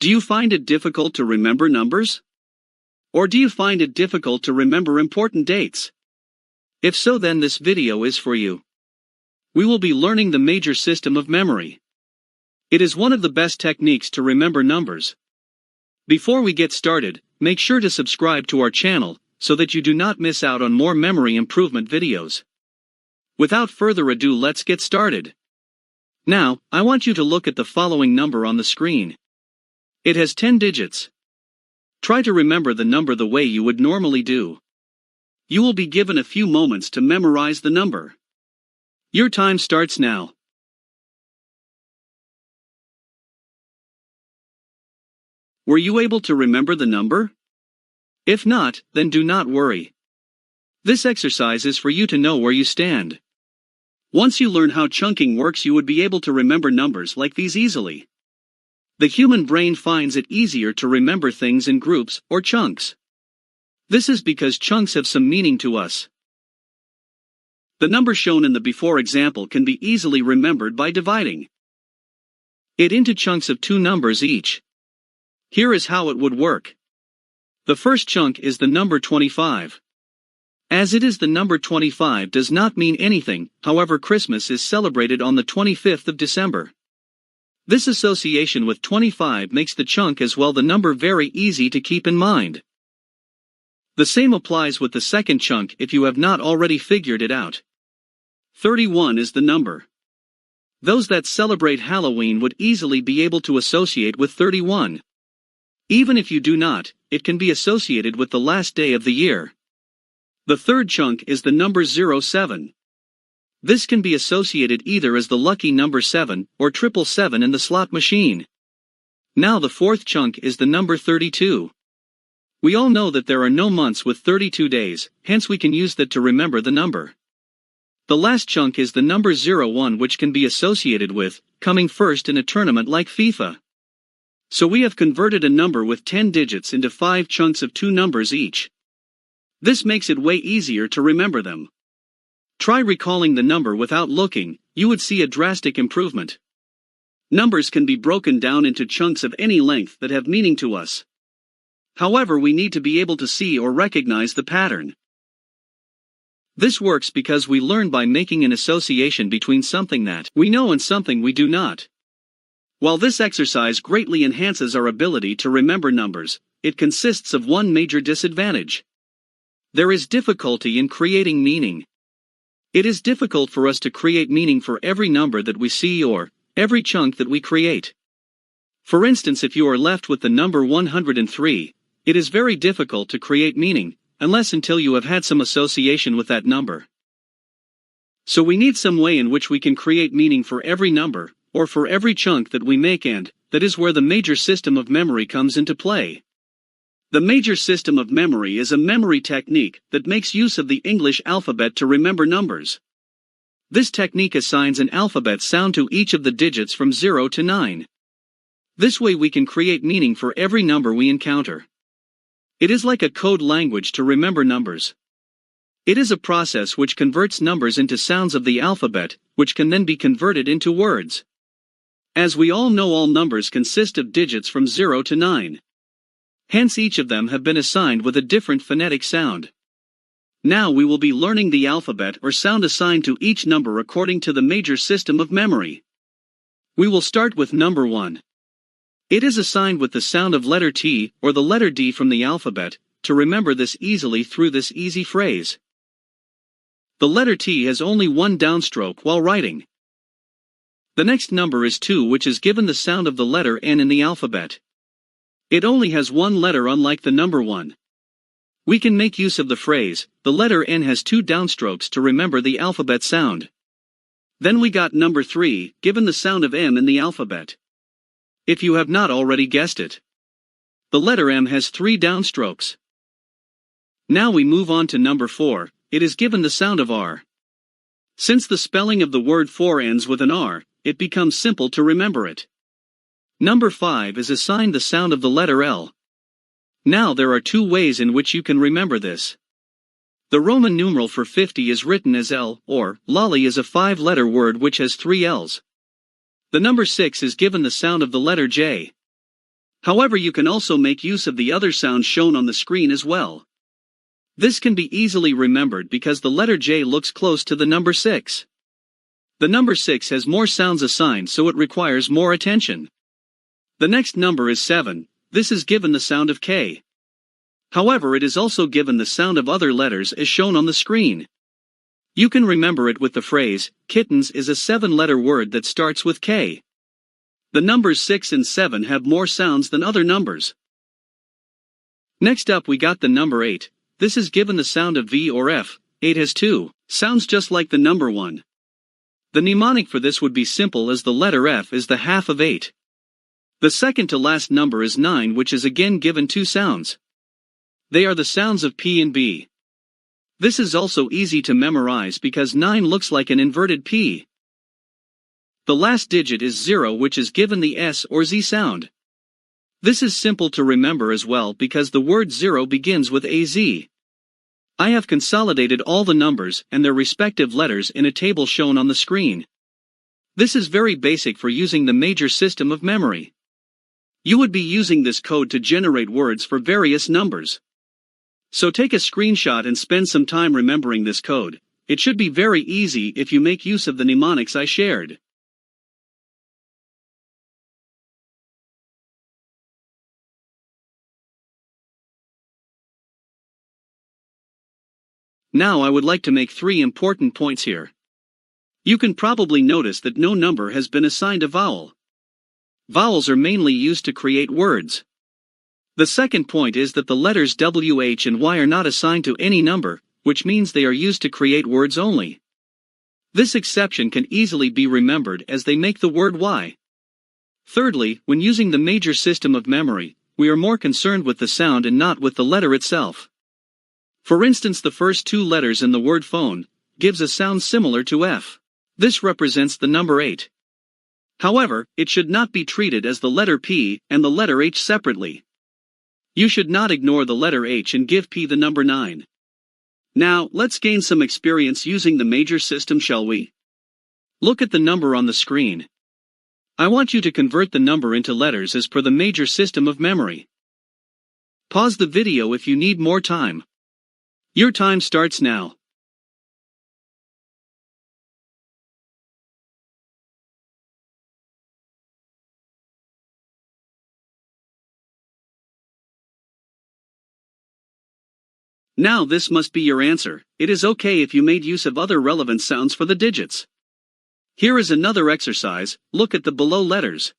Do you find it difficult to remember numbers? Or do you find it difficult to remember important dates? If so, then this video is for you. We will be learning the major system of memory. It is one of the best techniques to remember numbers. Before we get started, make sure to subscribe to our channel, so that you do not miss out on more memory improvement videos. Without further ado, let's get started. Now, I want you to look at the following number on the screen. It has 10 digits. Try to remember the number the way you would normally do. You will be given a few moments to memorize the number. Your time starts now. Were you able to remember the number? If not, then do not worry. This exercise is for you to know where you stand. Once you learn how chunking works, you would be able to remember numbers like these easily. The human brain finds it easier to remember things in groups or chunks. This is because chunks have some meaning to us. The number shown in the before example can be easily remembered by dividing it into chunks of 2 numbers each. Here is how it would work. The first chunk is the number 25. As it is, the number 25 does not mean anything. However, Christmas is celebrated on the 25th of December. This association with 25 makes the chunk as well the number very easy to keep in mind. The same applies with the second chunk if you have not already figured it out. 31 is the number. Those that celebrate Halloween would easily be able to associate with 31. Even if you do not, it can be associated with the last day of the year. The third chunk is the number 07. This can be associated either as the lucky number 7 or 777 in the slot machine. Now the fourth chunk is the number 32. We all know that there are no months with 32 days, hence we can use that to remember the number. The last chunk is the number 01, which can be associated with coming first in a tournament like FIFA. So we have converted a number with 10 digits into 5 chunks of 2 numbers each. This makes it way easier to remember them. Try recalling the number without looking, you would see a drastic improvement. Numbers can be broken down into chunks of any length that have meaning to us. However, we need to be able to see or recognize the pattern. This works because we learn by making an association between something that we know and something we do not. While this exercise greatly enhances our ability to remember numbers, it consists of one major disadvantage. There is difficulty in creating meaning. It is difficult for us to create meaning for every number that we see or every chunk that we create. For instance, if you are left with the number 103, it is very difficult to create meaning, until you have had some association with that number. So we need some way in which we can create meaning for every number, or for every chunk that we make, and that is where the major system of memory comes into play. The major system of memory is a memory technique that makes use of the English alphabet to remember numbers. This technique assigns an alphabet sound to each of the digits from 0 to 9. This way we can create meaning for every number we encounter. It is like a code language to remember numbers. It is a process which converts numbers into sounds of the alphabet, which can then be converted into words. As we all know, all numbers consist of digits from 0 to 9. Hence each of them have been assigned with a different phonetic sound. Now we will be learning the alphabet or sound assigned to each number according to the major system of memory. We will start with number 1. It is assigned with the sound of letter T or the letter D from the alphabet. To remember this easily through this easy phrase. The letter T has only one downstroke while writing. The next number is 2, which is given the sound of the letter N in the alphabet. It only has one letter, unlike the number 1. We can make use of the phrase, the letter N has 2 downstrokes, to remember the alphabet sound. Then we got number 3, given the sound of M in the alphabet. If you have not already guessed it, the letter M has 3 downstrokes. Now we move on to number 4, it is given the sound of R. Since the spelling of the word for ends with an R, it becomes simple to remember it. Number 5 is assigned the sound of the letter L. Now there are 2 ways in which you can remember this. The Roman numeral for 50 is written as L, or lolly is a 5-letter word which has 3 L's. The number 6 is given the sound of the letter J. However, you can also make use of the other sounds shown on the screen as well. This can be easily remembered because the letter J looks close to the number 6. The number 6 has more sounds assigned, so it requires more attention. The next number is 7. This is given the sound of K. However, it is also given the sound of other letters as shown on the screen. You can remember it with the phrase, kittens is a 7-letter word that starts with K. The numbers 6 and 7 have more sounds than other numbers. Next up we got the number 8. This is given the sound of V or F. 8 has 2 sounds just like the number 1. The mnemonic for this would be simple, as the letter F is the half of 8. The second to last number is 9, which is again given 2 sounds. They are the sounds of P and B. This is also easy to memorize because 9 looks like an inverted P. The last digit is 0, which is given the S or Z sound. This is simple to remember as well because the word 0 begins with AZ. I have consolidated all the numbers and their respective letters in a table shown on the screen. This is very basic for using the major system of memory. You would be using this code to generate words for various numbers. So take a screenshot and spend some time remembering this code. It should be very easy if you make use of the mnemonics I shared. Now I would like to make 3 important points here. You can probably notice that no number has been assigned a vowel. Vowels are mainly used to create words. The second point is that the letters W, H and Y are not assigned to any number, which means they are used to create words only. This exception can easily be remembered as they make the word Y. Thirdly, when using the major system of memory, we are more concerned with the sound and not with the letter itself. For instance, the first 2 letters in the word phone gives a sound similar to F. This represents the number 8. However, it should not be treated as the letter P and the letter H separately. You should not ignore the letter H and give P the number 9. Now, let's gain some experience using the major system, shall we? Look at the number on the screen. I want you to convert the number into letters as per the major system of memory. Pause the video if you need more time. Your time starts now. Now this must be your answer. It is okay if you made use of other relevant sounds for the digits. Here is another exercise. Look at the below letters.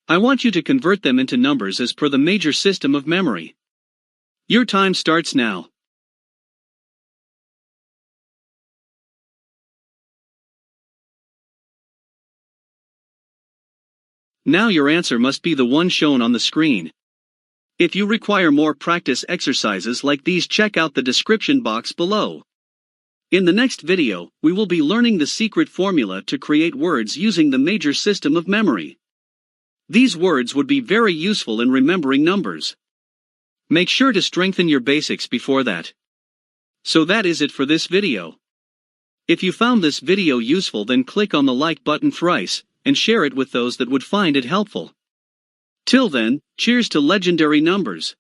I want you to convert them into numbers as per the major system of memory. Your time starts now. Now your answer must be the one shown on the screen. If you require more practice exercises like these, check out the description box below. In the next video, we will be learning the secret formula to create words using the major system of memory. These words would be very useful in remembering numbers. Make sure to strengthen your basics before that. So that is it for this video. If you found this video useful, then click on the like button thrice, and share it with those that would find it helpful. Till then, cheers to legendary numbers.